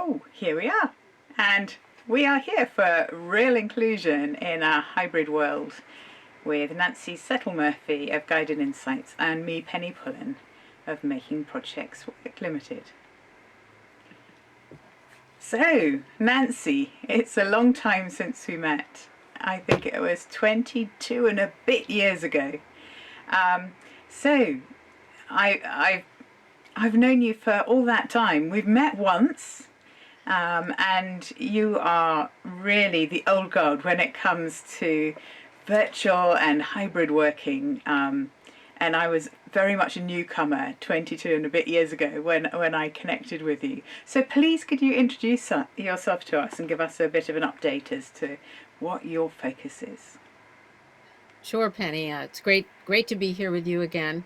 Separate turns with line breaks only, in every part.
Oh, here we are. And we are here for real inclusion in a hybrid world with Nancy Settle-Murphy of Guided Insights and me, Penny Pullen, of Making Projects Work Limited. So, Nancy, it's a long time since we met. I think it was 22 and a bit years ago. So, I've known you for all that time. We've met once, and you are really the old guard when it comes to virtual and hybrid working. And I was very much a newcomer 22 and a bit years ago when I connected with you. So please could you introduce yourself to us and give us a bit of an update as to what your focus is?
Sure, Penny. It's great to be here with you again.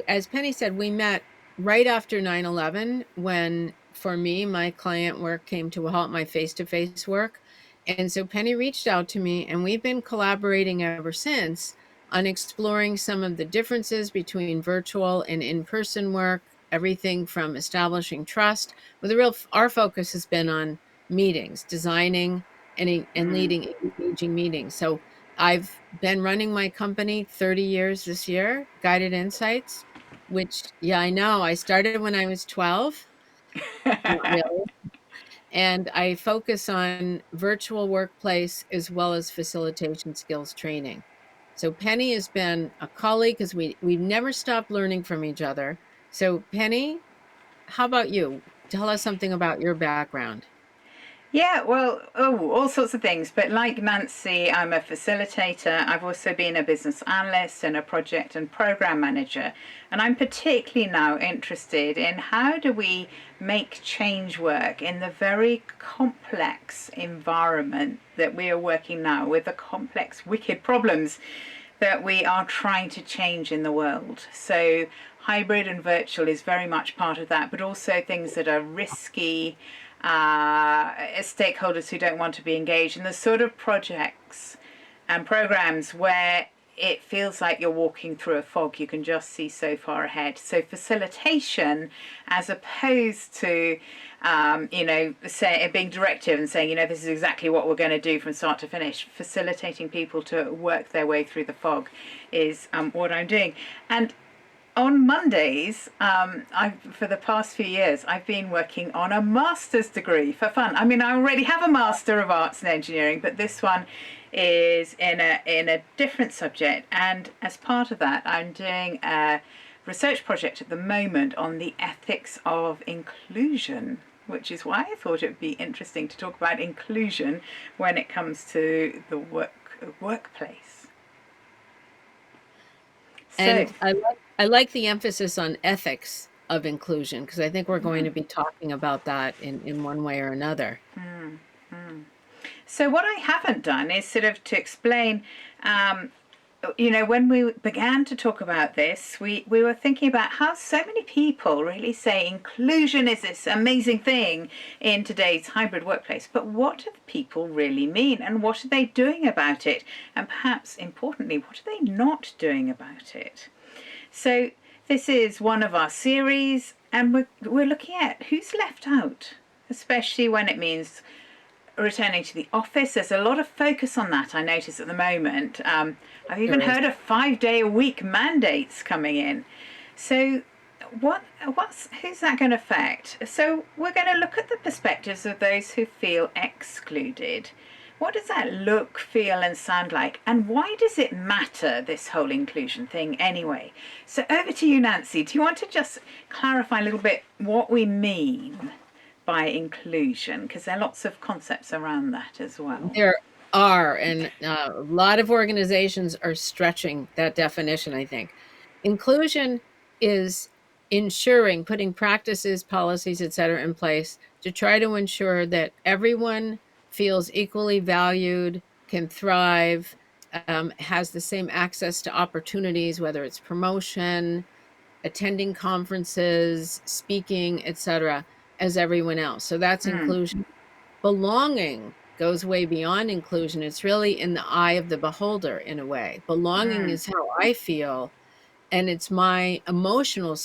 As Penny said, we met right after 9/11 when, for me, my client work came to a halt, my face-to-face work. And so Penny reached out to me, and we've been collaborating ever since on exploring some of the differences between virtual and in-person work, everything from establishing trust. Our focus has been on meetings, designing and leading engaging meetings. So I've been running my company 30 years this year, Guided Insights, which, yeah, I know. I started when I was 12. Not really. And I focus on virtual workplace as well as facilitation skills training. So Penny has been a colleague because we've never stopped learning from each other. So Penny, how about you? Tell us something about your background.
Yeah, well, all sorts of things. But like Nancy, I'm a facilitator. I've also been a business analyst and a project and program manager. And I'm particularly now interested in how do we make change work in the very complex environment that we are working now with, the complex, wicked problems that we are trying to change in the world. So hybrid and virtual is very much part of that, but also things that are risky, stakeholders who don't want to be engaged, and the sort of projects and programs where it feels like you're walking through a fog. You can just see so far ahead. So facilitation, as opposed to being directive and saying, this is exactly what we're going to do from start to finish. Facilitating people to work their way through the fog is what I'm doing. And on Mondays, for the past few years, I've been working on a master's degree for fun. I mean, I already have a Master of Arts in Engineering, but this one is in a different subject. And as part of that, I'm doing a research project at the moment on the ethics of inclusion, which is why I thought it would be interesting to talk about inclusion when it comes to the workplace.
And I like the emphasis on ethics of inclusion, because I think we're going to be talking about that in one way or another.
So what I haven't done is sort of to explain, when we began to talk about this, we were thinking about how so many people really say inclusion is this amazing thing in today's hybrid workplace. But what do the people really mean, and what are they doing about it? And perhaps importantly, what are they not doing about it? So this is one of our series, and we're looking at who's left out, especially when it means returning to the office. There's a lot of focus on that, I notice, at the moment. I've even heard of 5-day-a-week mandates coming in. So who's that going to affect? So we're going to look at the perspectives of those who feel excluded. What does that look, feel and sound like? And why does it matter, this whole inclusion thing, anyway? So over to you, Nancy. Do you want to just clarify a little bit what we mean by inclusion? Because there are lots of concepts around that as well.
There are, and a lot of organizations are stretching that definition, I think. Inclusion is putting practices, policies, et cetera, in place to try to ensure that everyone feels equally valued, can thrive, has the same access to opportunities, whether it's promotion, attending conferences, speaking, et cetera, as everyone else. So that's inclusion. Belonging goes way beyond inclusion. It's really in the eye of the beholder, in a way. Belonging is how I feel, and it's my emotional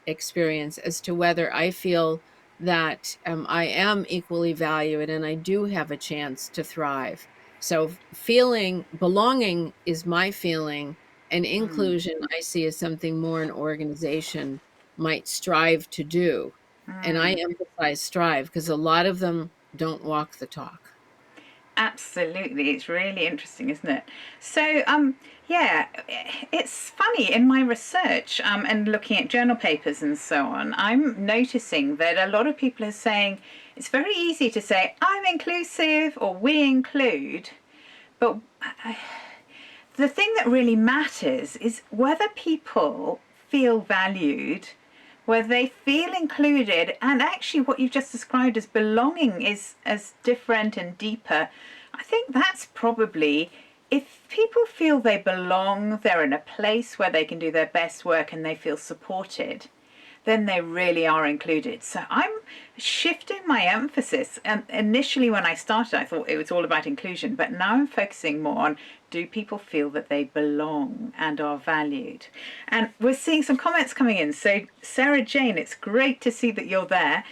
experience as to whether I feel that I am equally valued and I do have a chance to thrive. So feeling belonging is my feeling, and
Mm,
inclusion I see as something more an organization might strive to do. And I
mm.
emphasize strive because a lot of them don't walk the talk.
Absolutely, it's really interesting, isn't it? So, yeah, it's funny in my research and looking at journal papers and so on. I'm noticing that a lot of people are saying it's very easy to say I'm inclusive or we include, but the thing that really matters is whether people feel valued, where they feel included, and actually what you've just described as belonging is as different and deeper. I think that's probably, if people feel they belong, they're in a place where they can do their best work and they feel supported, then they really are included. So I'm shifting my emphasis. And initially, when I started, I thought it was all about inclusion, but now I'm focusing more on, do people feel that they belong and are valued? And we're seeing some comments coming in. So, Sarah Jane, it's great to see that you're there.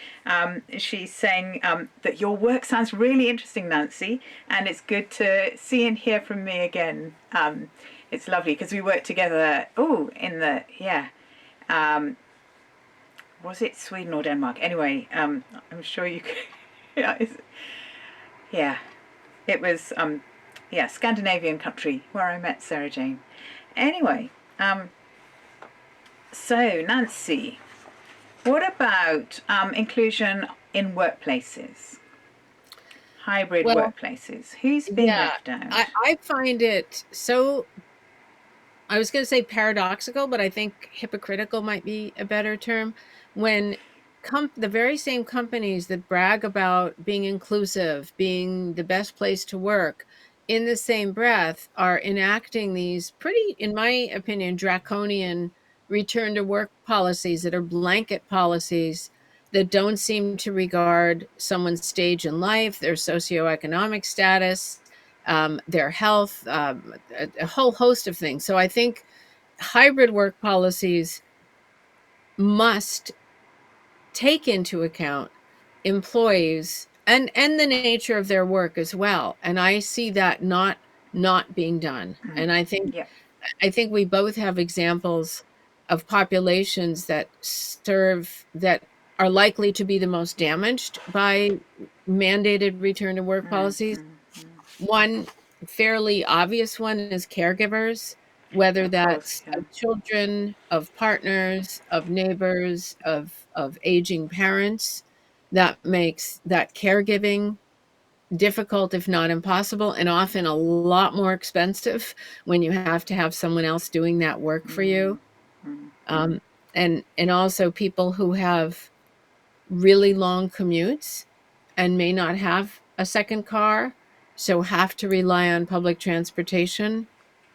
She's saying that your work sounds really interesting, Nancy, and it's good to see and hear from me again. It's lovely because we worked together. Oh, in the, yeah. Um, was it Sweden or Denmark? Anyway, I'm sure you could. Yeah, yeah, it was. Yeah, Scandinavian country where I met Sarah Jane. Anyway, so Nancy, what about inclusion in workplaces, hybrid
Well,
workplaces? Who's being
yeah,
left out?
I find it so, I was going to say paradoxical, but I think hypocritical might be a better term. When the very same companies that brag about being inclusive, being the best place to work, in the same breath are enacting these pretty, in my opinion, draconian return to work policies that are blanket policies that don't seem to regard someone's stage in life, their socioeconomic status, their health, a whole host of things. So I think hybrid work policies must take into account employees and the nature of their work as well. And I see that not being done. And
Yep.
I think we both have examples of populations that are likely to be the most damaged by mandated return to work policies. One fairly obvious one is caregivers, whether
Of course.
that's
Yeah.
of children, of partners, of neighbors, of aging parents. That makes that caregiving difficult, if not impossible, and often a lot more expensive when you have to have someone else doing that work for you. Um, and also people who have really long commutes and may not have a second car, so have to rely on public transportation.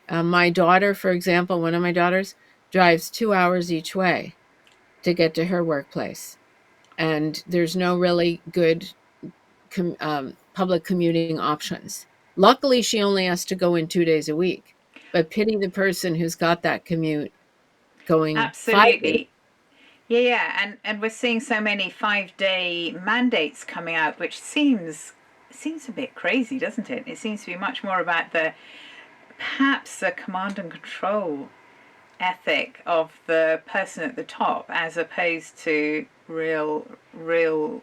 My daughter, for example, one of my daughters drives 2 hours each way to get to her workplace, and there's no really good public commuting options. Luckily, she only has to go in 2 days a week, but pity the person who's got that commute going 5 days.
Absolutely. Yeah, yeah, and we're seeing so many 5-day mandates coming out, which seems a bit crazy, doesn't it? It seems to be much more about the perhaps the command and control ethic of the person at the top, as opposed to real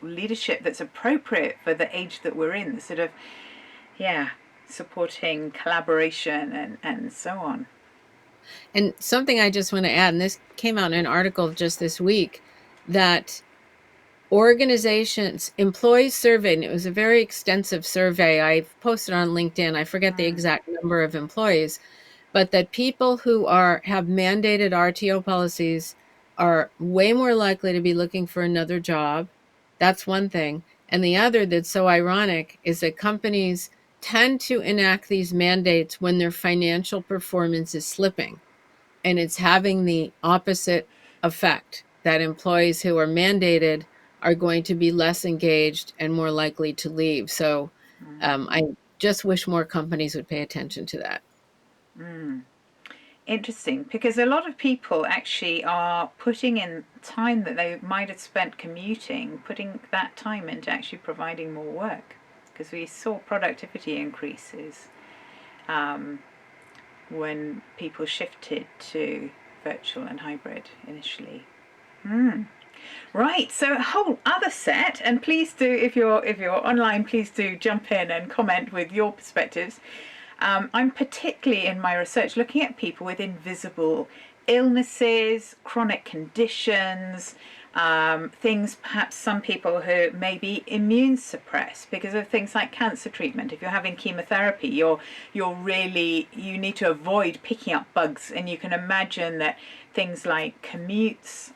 leadership that's appropriate for the age that we're in. The sort of, yeah, supporting collaboration and so on.
And something I just want to add, and this came out in an article just this week, that organizations, employees surveyed, and it was a very extensive survey. I've posted on LinkedIn. I forget the exact number of employees, but that people who have mandated RTO policies are way more likely to be looking for another job. That's one thing. And the other that's so ironic is that companies tend to enact these mandates when their financial performance is slipping, and it's having the opposite effect, that employees who are mandated are going to be less engaged and more likely to leave. So I just wish more companies would pay attention to that.
interesting because a lot of people actually are putting in time that they might have spent commuting, putting that time into actually providing more work because we saw productivity increases um, when people shifted to virtual and hybrid initially. Mm. Right, so a whole other set, and please do, if you're online, please do jump in and comment with your perspectives. I'm particularly in my research looking at people with invisible illnesses, chronic conditions, things perhaps some people who may be immune suppressed because of things like cancer treatment. If you're having chemotherapy, you need to avoid picking up bugs, and you can imagine that things like commutes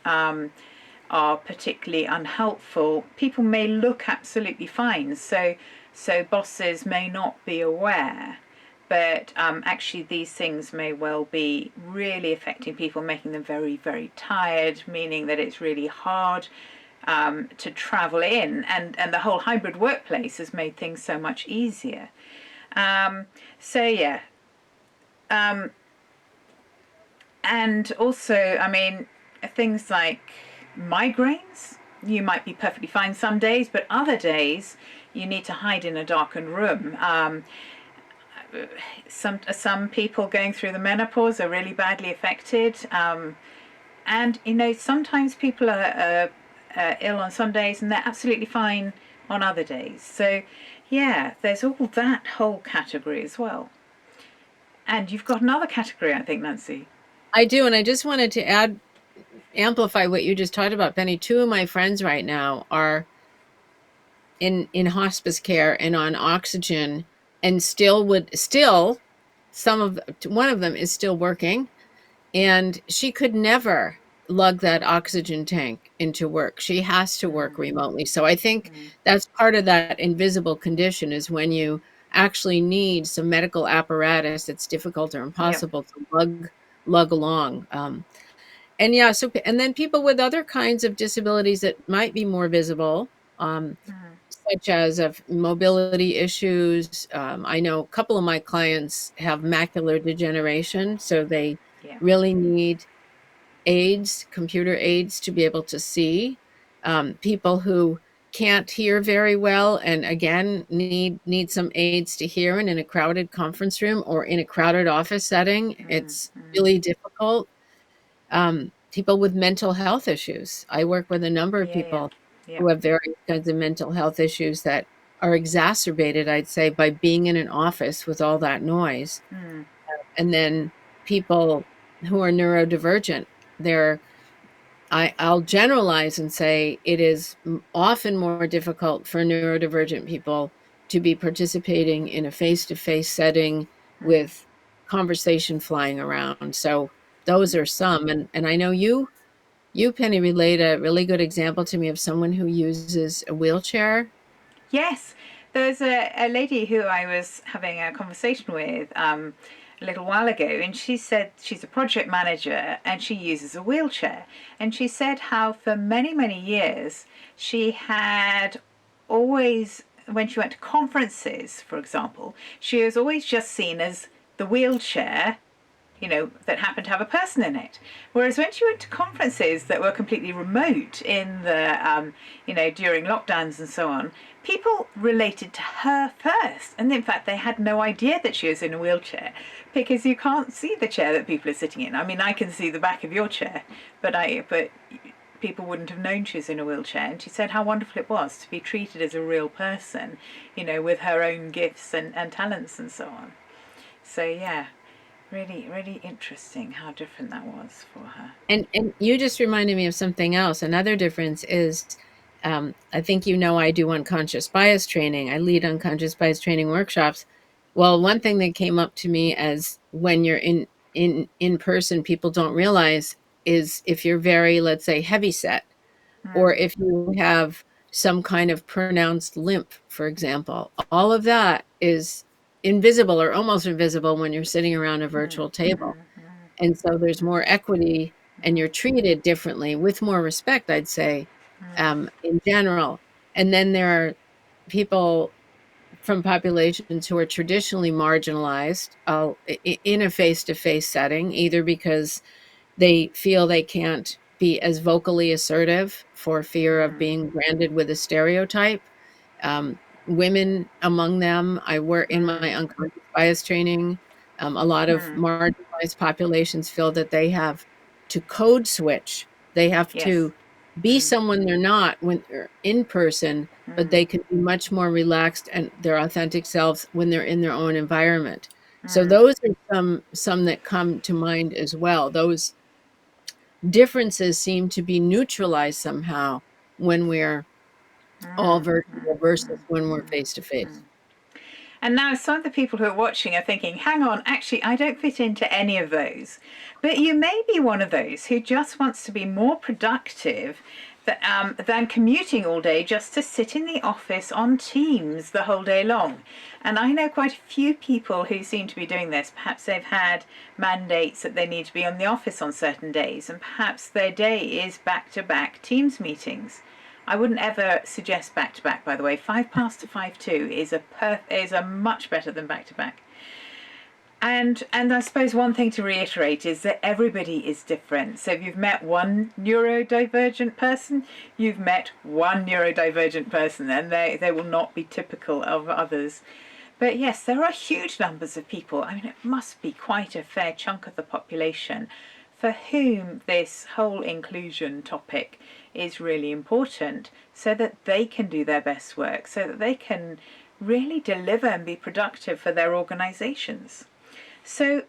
are particularly unhelpful. People may look absolutely fine, so bosses may not be aware, but actually these things may well be really affecting people, making them very, very tired, meaning that it's really hard to travel in, and the whole hybrid workplace has made things so much easier. So yeah, and also, I mean, things like migraines, you might be perfectly fine some days, but other days you need to hide in a darkened room. Some people going through the menopause are really badly affected, and sometimes people are ill on some days and they're absolutely fine on other days. So yeah, there's all that whole category as well. And you've got another category, I think, Nancy.
I do, and I just wanted to amplify what you just talked about, Penny. Two of my friends right now are in hospice care and on oxygen, and still some of one of them is still working, and she could never lug that oxygen tank into work. She has to work
Mm,
remotely. So I think
mm,
that's part of that invisible condition, is when you actually need some medical apparatus that's difficult or
yep.
impossible to lug along. And yeah, so and then people with other kinds of disabilities that might be more visible, um,
Mm,
such as of mobility issues. I know a couple of my clients have macular degeneration, so they
yeah.
really need aids, computer aids, to be able to see. People who can't hear very well, and again need some aids to hear, and in a crowded conference room or in a crowded office setting,
Mm,
it's
mm,
really difficult. People with mental health issues. I work with a number of
yeah, yeah,
people
yeah.
who have various kinds of mental health issues that are exacerbated, I'd say, by being in an office with all that noise.
Mm,
And then people who are neurodivergent, they're I'll generalize and say it is often more difficult for neurodivergent people to be participating in a face-to-face setting
mm,
with conversation flying around. So those
mm.
are some, and I know you, Penny, relate a really good example to me of someone who uses a wheelchair.
Yes, there's a lady who I was having a conversation with a little while ago, and she said she's a project manager and she uses a wheelchair. And she said how for many, many years she had always, when she went to conferences, for example, she was always just seen as the wheelchair, that happened to have a person in it. Whereas when she went to conferences that were completely remote in during lockdowns and so on, people related to her first. And in fact, they had no idea that she was in a wheelchair because you can't see the chair that people are sitting in. I mean, I can see the back of your chair, but people wouldn't have known she was in a wheelchair. And she said how wonderful it was to be treated as a real person, with her own gifts and talents and so on. So yeah, really, really interesting how different that was for her.
And you just reminded me of something else. Another difference is, I think I do unconscious bias training. I lead unconscious bias training workshops. Well, one thing that came up to me as when you're in person, people don't realize is if you're very, let's say, heavy set, or
Mm,
if you have some kind of pronounced limp, for example, all of that is invisible or almost invisible when you're sitting around a
mm,
virtual table.
mm,
And so there's more equity, and you're treated differently with more respect, I'd say, in general. And then there are people from populations who are traditionally marginalized in a face-to-face setting, either because they feel they can't be as vocally assertive for fear of
Mm,
being branded with a stereotype. Um, Women among them, I work in my
mm,
unconscious bias training. A lot of
mm.
marginalized populations feel that they have to code switch. They have
Yes.
to be
Mm,
someone they're not when they're in person, but
mm,
they can be much more relaxed and their authentic selves when they're in their own environment. So
mm,
those are some that come to mind as well. Those differences seem to be neutralized somehow when we're all
mm,
virtual versus
mm,
when we're
mm,
face to face.
mm. And now some of the people who are watching are thinking, hang on, actually, I don't fit into any of those. But you may be one of those who just wants to be more productive than commuting all day just to sit in the office on Teams the whole day long. And I know quite a few people who seem to be doing this. Perhaps they've had mandates that they need to be on the office on certain days, and perhaps their day is back to back Teams meetings. I wouldn't ever suggest back to back, by the way. 5 past to 5 2 is a much better than back to back. And I suppose one thing to reiterate is that everybody is different. So if you've met one neurodivergent person, you've met one neurodivergent person, and they will not be typical of others. But yes, there are huge numbers of people. I mean, it must be quite a fair chunk of the population for whom this whole inclusion topic is really important, so that they can do their best work, so that they can really deliver and be productive for their organisations. So,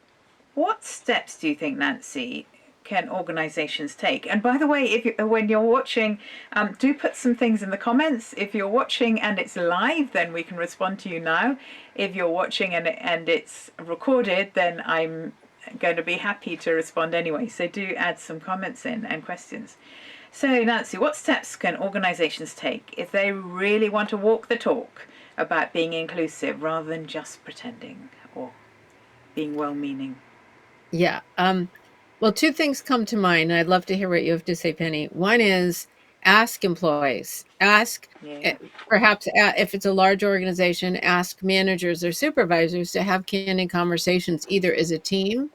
what steps do you think, Nancy, can organisations take? And by the way, when you're watching, do put some things in the comments. If you're watching and it's live, then we can respond to you now. If you're watching and it's recorded, then I'm going to be happy to respond anyway. So do add some comments in and questions. So, Nancy, what steps can organisations take if they really want to walk the talk about being inclusive rather than just pretending or being well meaning?
Yeah. Well, two things come to mind. And I'd love to hear what you have to say, Penny. One is ask employees, ask,
Yeah.
perhaps if it's a large organization, ask managers or supervisors to have candid conversations either as a team,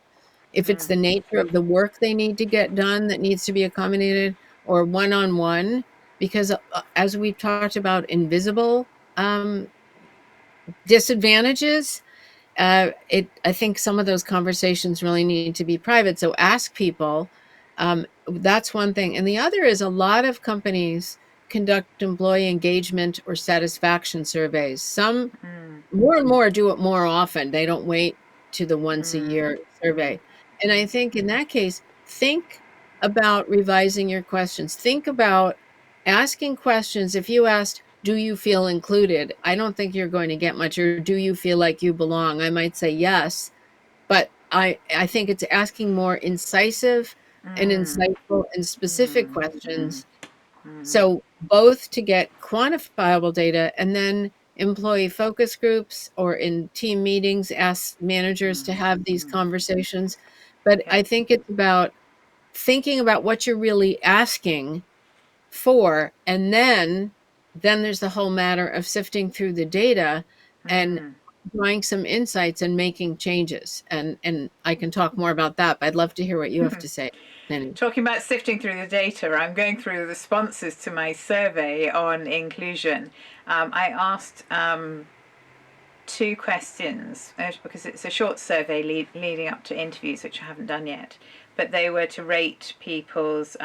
if it's
Mm,
the nature of the work they need to get done that needs to be accommodated, or one on one, because as we've talked about invisible um, disadvantages, I think some of those conversations really need to be private. So ask people. That's one thing, and the other is a lot of companies conduct employee engagement or satisfaction surveys. Some
mm,
more and more do it more often. They don't wait to the once a
mm,
year
mm,
survey. And I think in that case, think about revising your questions. Think about asking questions. If you asked, do you feel included? I don't think you're going to get much. Or do you feel like you belong? I might say yes, but I think it's asking more incisive and
mm,
insightful and specific
mm, mm,
questions,
mm.
so both to get quantifiable data, and then employee focus groups or in team meetings, ask managers to have these conversations. But
Okay.
I think it's about thinking about what you're really asking for, and then there's the whole matter of sifting through the data and
Mm.
drawing some insights and making changes. And I can talk more about that, but I'd love to hear what you have to say, Penny.
Talking about sifting through the data, I'm going through the responses to my survey on inclusion. I asked two questions because it's a short survey leading up to interviews, which I haven't done yet. But they were to rate people's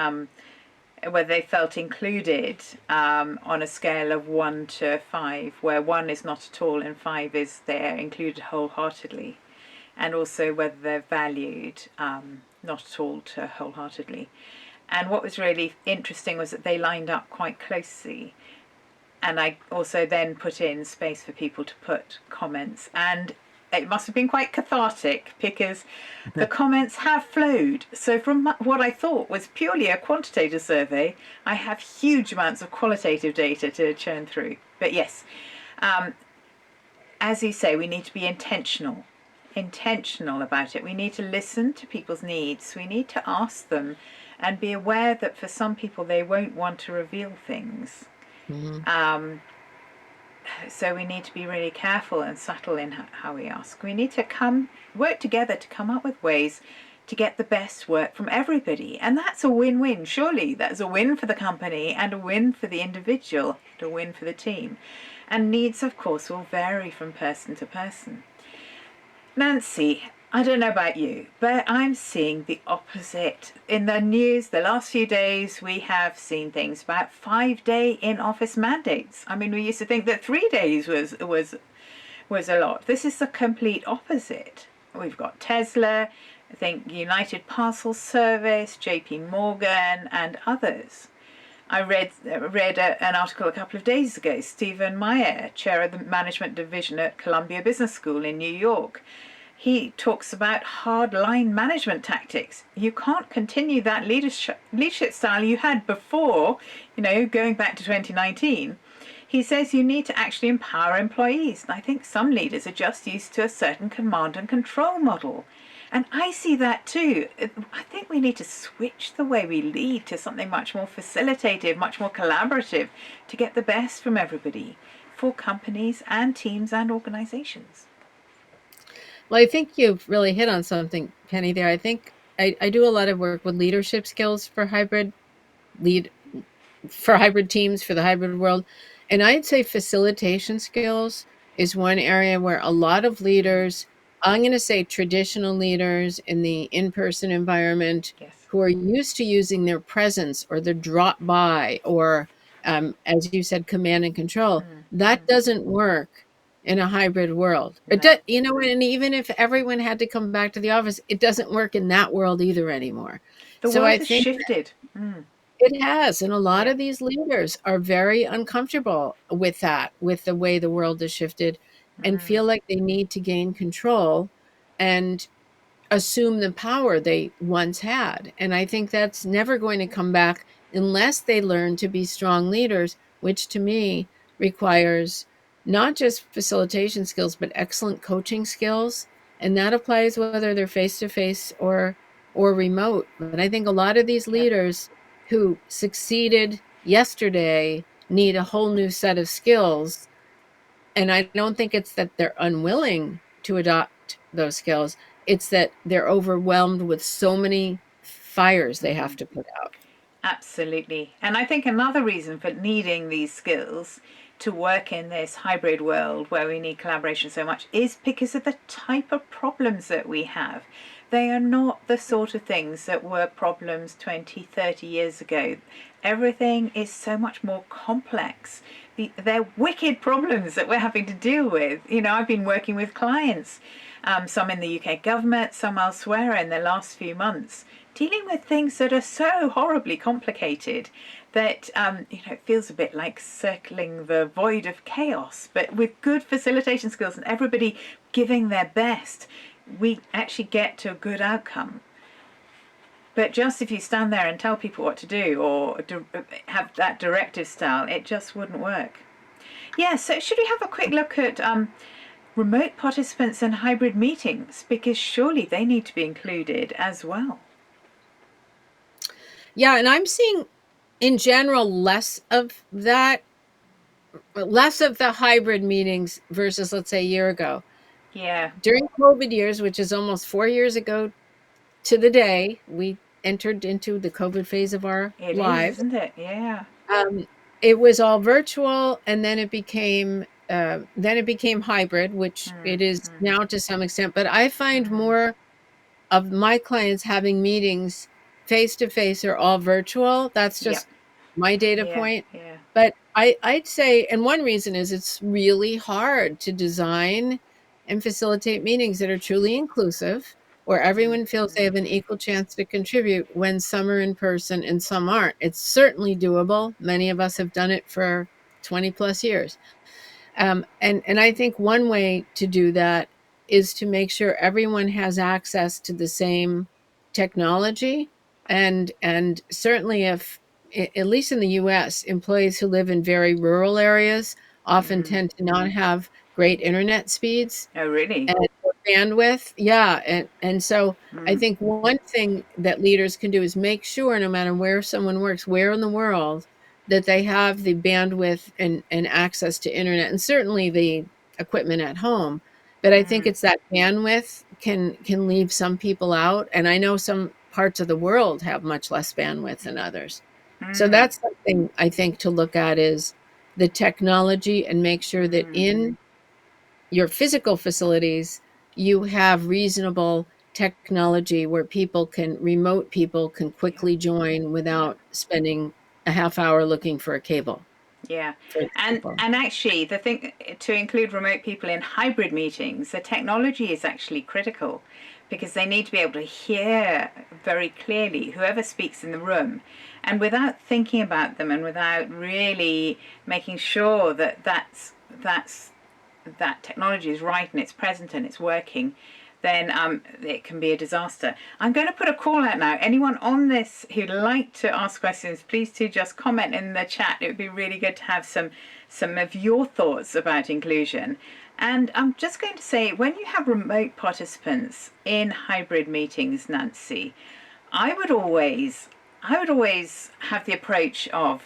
whether they felt included on a scale of 1 to 5, where 1 is not at all and 5 is they're included wholeheartedly, and also whether they're valued not at all to wholeheartedly. And what was really interesting was that they lined up quite closely. And I also then put in space for people to put comments. And it must have been quite cathartic because the comments have flowed. So, from what I thought was purely a quantitative survey, I have huge amounts of qualitative data to churn through. But yes, as you say, we need to be intentional about it. We need to listen to people's needs. We need to ask them and be aware that for some people they won't want to reveal things.
Mhm.
So we need to be really careful and subtle in how we ask. We need to work together to come up with ways to get the best work from everybody. And that's a win-win, surely. That's a win for the company and a win for the individual and a win for the team. And needs, of course, will vary from person to person. Nancy, I don't know about you, but I'm seeing the opposite. In the news, the last few days, we have seen things about 5-day in-office mandates. I mean, we used to think that 3 days was a lot. This is the complete opposite. We've got Tesla, I think United Parcel Service, JP Morgan, and others. I read an article a couple of days ago. Stephen Meyer, chair of the management division at Columbia Business School in New York, he talks about hard-line management tactics. You can't continue that leadership style you had before, going back to 2019. He says you need to actually empower employees. And I think some leaders are just used to a certain command and control model. And I see that too. I think we need to switch the way we lead to something much more facilitative, much more collaborative, to get the best from everybody, for companies and teams and organizations.
Well, I think you've really hit on something, Penny, there. I think I do a lot of work with leadership skills for lead hybrid teams, for the hybrid world. And I'd say facilitation skills is one area where a lot of leaders, I'm going to say traditional leaders in the in-person environment,
Yes.
who are used to using their presence or the drop by or, as you said, command and control, that doesn't work in a hybrid world.
No.
And even if everyone had to come back to the office, it doesn't work in that world either anymore.
The
So
world
I
has
think
shifted.
it has, and a lot
Yeah.
of these leaders are very uncomfortable with that, with the way the world has shifted, and feel like they need to gain control and assume the power they once had. And I think that's never going to come back unless they learn to be strong leaders, which to me requires not just facilitation skills, but excellent coaching skills. And that applies whether they're face to face or remote. But I think a lot of these
Yep.
leaders who succeeded yesterday need a whole new set of skills. And I don't think it's that they're unwilling to adopt those skills. It's that they're overwhelmed with so many fires they have to put out.
Absolutely. And I think another reason for needing these skills to work in this hybrid world where we need collaboration so much is because of the type of problems that we have. They are not the sort of things that were problems 20, 30 years ago. Everything is so much more complex. They're wicked problems that we're having to deal with. I've been working with clients, some in the UK government, some elsewhere in the last few months, dealing with things that are so horribly complicated that it feels a bit like circling the void of chaos. But with good facilitation skills and everybody giving their best, we actually get to a good outcome. But just if you stand there and tell people what to do or have that directive style, it just wouldn't work. Yeah, so should we have a quick look at remote participants in hybrid meetings? Because surely they need to be included as well.
Yeah, and I'm seeing in general less of that, less of the hybrid meetings versus, let's say, a year ago.
Yeah,
During COVID years, which is almost 4 years ago to the day, we entered into the COVID phase of our
it is,
lives.
isn't it? Yeah.
Um, it was all virtual, and then it became hybrid, which it is now to some extent. But I find more of my clients having meetings face to face or all virtual. That's
Yep.
just my data
Yeah.
point.
Yeah.
But I'd say, and one reason is it's really hard to design and facilitate meetings that are truly inclusive, where everyone feels they have an equal chance to contribute when some are in person and some aren't. It's certainly doable. Many of us have done it for 20 plus years. And I think one way to do that is to make sure everyone has access to the same technology. And certainly if, at least in the US, employees who live in very rural areas often tend to not have great internet speeds
Oh, really?
and bandwidth. Yeah. And so I think one thing that leaders can do is make sure, no matter where someone works, where in the world, that they have the bandwidth and access to internet, and certainly the equipment at home. But I think
Mm,
it's that bandwidth can leave some people out, and I know some parts of the world have much less bandwidth than others. So
mm,
that's something I think to look at is the technology, and make sure that
mm.
in your physical facilities you have reasonable technology where remote people can
Yeah,
quickly join
yeah.
without spending a half hour looking for a cable,
Yeah.
for example.
And actually the thing to include remote people in hybrid meetings, the technology is actually critical because they need to be able to hear very clearly whoever speaks in the room, and without thinking about them and without really making sure that that technology is right and it's present and it's working, then it can be a disaster. I'm going to put a call out now. Anyone on this who'd like to ask questions, please do just comment in the chat. It would be really good to have some of your thoughts about inclusion. And I'm just going to say, when you have remote participants in hybrid meetings, Nancy, I would always have the approach of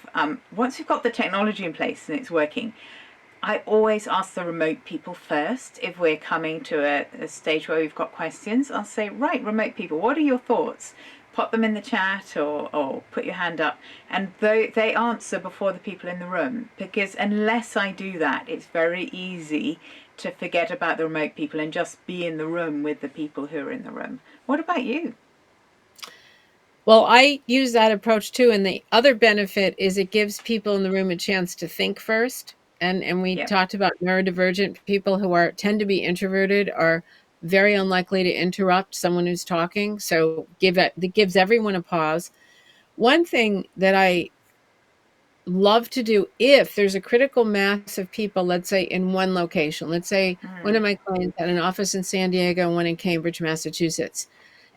once you've got the technology in place and it's working, I always ask the remote people first. If we're coming to a stage where we've got questions, I'll say, right, remote people, what are your thoughts? Pop them in the chat or put your hand up. And they answer before the people in the room. Because unless I do that, it's very easy to forget about the remote people and just be in the room with the people who are in the room. What about you?
Well, I use that approach too, and the other benefit is it gives people in the room a chance to think first. And we
Yep.
talked about neurodivergent people who are tend to be introverted are very unlikely to interrupt someone who's talking. So that gives everyone a pause. One thing that I love to do, if there's a critical mass of people, let's say in one location, let's say one
Mm.
of my clients had an office in San Diego and one in Cambridge, Massachusetts,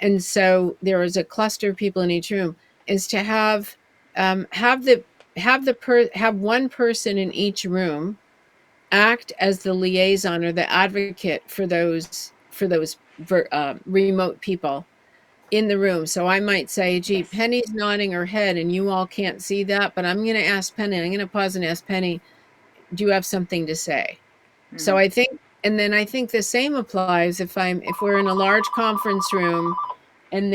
and so there is a cluster of people in each room, is to have the have one person in each room act as the liaison or the advocate for those remote people in the room. So I might say, gee,
Yes.
Penny's nodding her head and you all can't see that, but I'm going to ask Penny, I'm going to pause and ask Penny, do you have something to say? So
Mm.
I think, and then I think the same applies if we're in a large conference room and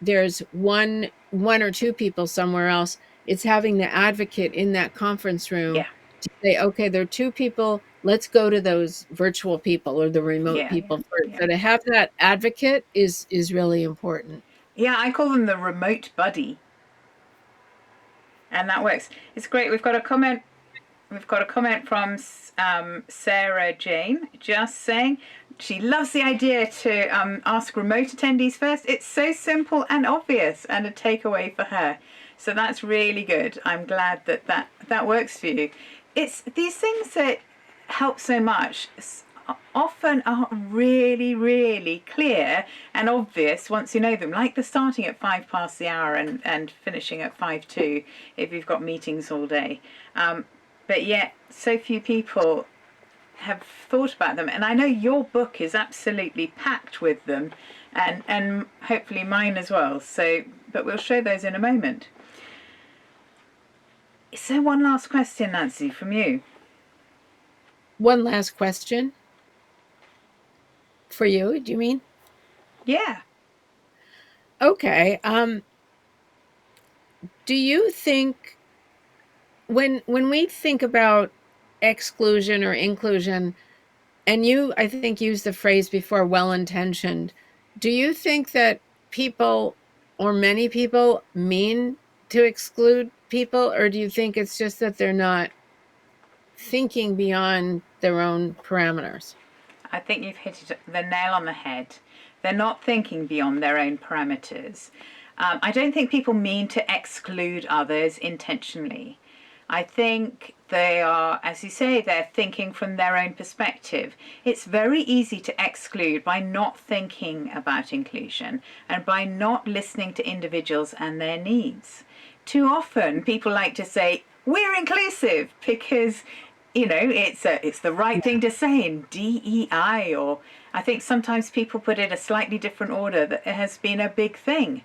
there's one or two people somewhere else, it's having the advocate in that conference room
Yeah.
to say, okay, there are two people, let's go to those virtual people or the remote
Yeah. Yeah.
people first.
Yeah.
So to have that advocate is really important.
Yeah. I call them the remote buddy, and that works. It's great. We've got a comment. We've got a comment from Sarah Jane, just saying she loves the idea to ask remote attendees first. It's so simple and obvious, and a takeaway for her. So that's really good. I'm glad that works for you. It's these things that help so much often are really, really clear and obvious once you know them, like the starting at 5 past the hour and finishing at 5 to, if you've got meetings all day. But yet, so few people have thought about them. And I know your book is absolutely packed with them, and hopefully mine as well. So, but we'll show those in a moment. So, one last question, Nancy, from you.
One last question for you. Do you mean?
Yeah.
Okay. Do you think when we think about exclusion or inclusion, and you, I think, used the phrase before, well-intentioned, do you think that people or many people mean to exclude people, or do you think it's just that they're not thinking beyond their own parameters?
I think you've hit the nail on the head. They're not thinking beyond their own parameters. I don't think people mean to exclude others intentionally. I think they are, as you say, they're thinking from their own perspective. It's very easy to exclude by not thinking about inclusion and by not listening to individuals and their needs. Too often, people like to say, we're inclusive because it's the right thing to say in DEI, or I think sometimes people put it a slightly different order that it has been a big thing.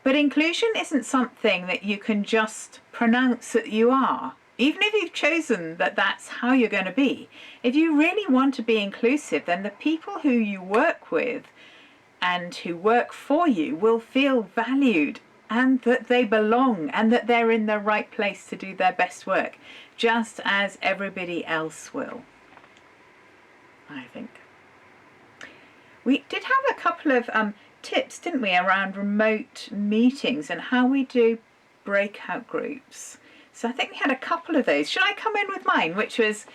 But inclusion isn't something that you can just pronounce that you are. Even if you've chosen that that's how you're going to be, if you really want to be inclusive, then the people who you work with and who work for you will feel valued and that they belong and that they're in the right place to do their best work, just as everybody else will, I think. We did have a couple of tips, didn't we, around remote meetings and how we do breakout groups. So I think we had a couple of those. Should I come in with mine, which was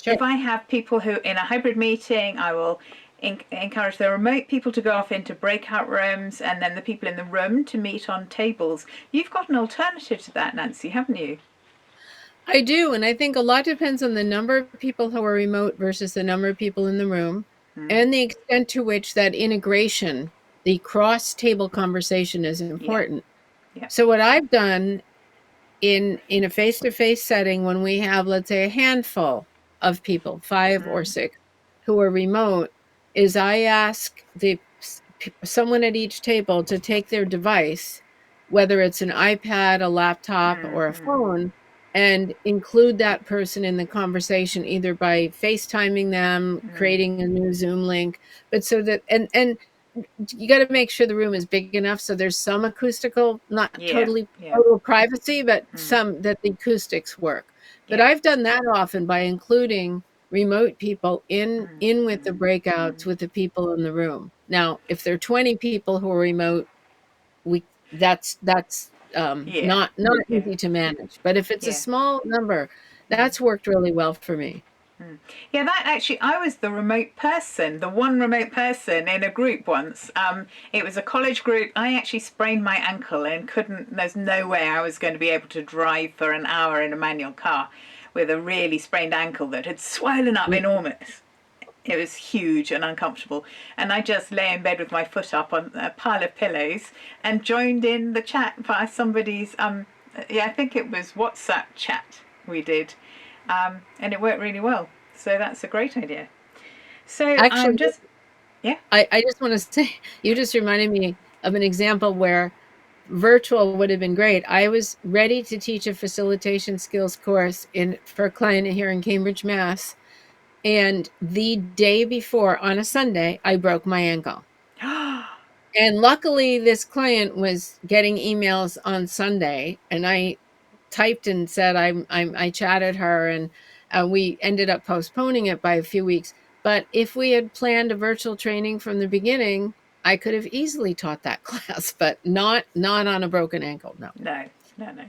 Sure.
if I have people who in a hybrid meeting, I will encourage the remote people to go off into breakout rooms and then the people in the room to meet on tables. You've got an alternative to that, Nancy, haven't you?
I do, and I think a lot depends on the number of people who are remote versus the number of people in the room,
Mm.
and the extent to which that integration, the cross-table conversation is
Yeah,
important.
yeah.
So what I've done in a face-to-face setting when we have, let's say, a handful of people, 5 or
Mm,
6, who are remote, is I ask someone at each table to take their device, whether it's an iPad, a laptop,
mm,
or a
mm,
phone, and include that person in the conversation either by FaceTiming them,
mm.
creating a new Zoom link, but so that and you got to make sure the room is big enough so there's some acoustical, not
Yeah,
totally
yeah.
total privacy, but
Mm,
some that the acoustics work. But
yeah.
I've done that often by including remote people
Mm,
in with the
mm,
breakouts
mm.
with the people in the room. Now, if there are 20 people who are remote, we that's
Yeah,
not
yeah,
easy to manage. But if it's a
yeah.
small number,
Mm.
that's worked really well for me.
Mm. Yeah, that actually, I was the remote person, the one remote person in a group once. It was a college group. I actually sprained my ankle and couldn't, there's no way I was going to be able to drive for an hour in a manual car with a really sprained ankle that had swollen up
Mm.
enormous. It was huge and uncomfortable. And I just lay in bed with my foot up on a pile of pillows and joined in the chat via somebody's, yeah, I think it was WhatsApp chat we did. And it worked really well. So that's a great idea. So
Actually,
just, yeah.
I just want to say, you just reminded me of an example where virtual would have been great. I was ready to teach a facilitation skills course in for a client here in Cambridge, Mass. And the day before, on a Sunday, I broke my ankle. And luckily, this client was getting emails on Sunday, and I typed and said I chatted her, and we ended up postponing it by a few weeks. But if we had planned a virtual training from the beginning, I could have easily taught that class, but not on a broken ankle. No.
No, no, no.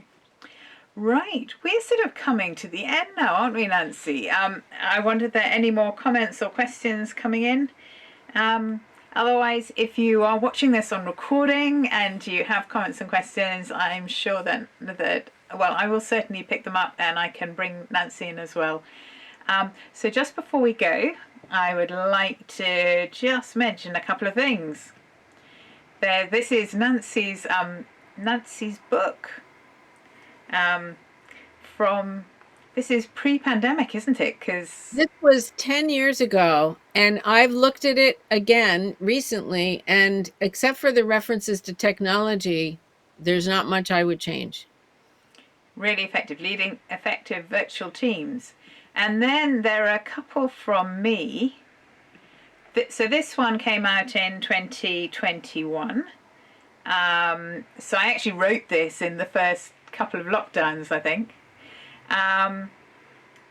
Right, we're sort of coming to the end now, aren't we, Nancy? I wondered if there are any more comments or questions coming in. Otherwise, if you are watching this on recording and you have comments and questions, I'm sure that well, I will certainly pick them up and I can bring Nancy in as well. So just before we go, I would like to just mention a couple of things. This is Nancy's book um, from. This is pre-pandemic, isn't it? Because
This was 10 years ago, and I've looked at it again recently, and except for the references to technology, there's not much I would change.
really effective, leading effective virtual teams. And then there are a couple from me. So this one came out in 2021. So I actually wrote this in the first couple of lockdowns, I think.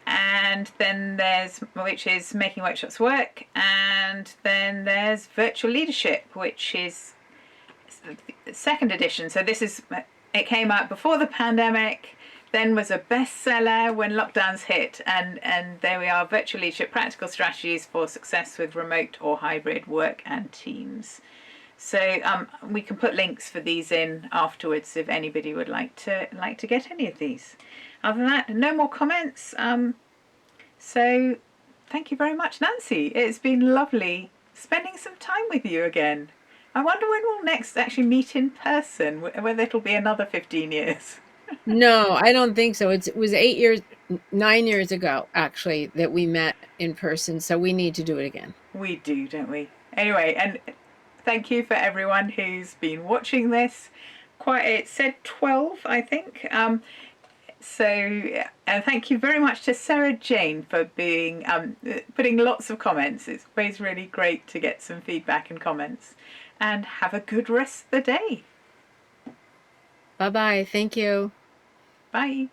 And then there's, which is making workshops work, and then there's virtual leadership, which is second edition. So this is, it came out before the pandemic, then was a bestseller when lockdowns hit, and there we are, virtual leadership, practical strategies for success with remote or hybrid work and teams. So we can put links for these in afterwards if anybody would like to get any of these. Other than that, no more comments. So thank you very much, Nancy. It's been lovely spending some time with you again. I wonder when we'll next actually meet in person, whether it'll be another 15 years.
No, I don't think so. It was 8 years, 9 years ago, actually, that we met in person. So we need to do it again.
We do, don't we? Anyway, and Thank you for everyone who's been watching this. It said 12, I think. Thank you very much to Sarah Jane for putting lots of comments. It's always really great to get some feedback and comments. And have a good rest of the day.
Bye-bye. Thank you.
Bye.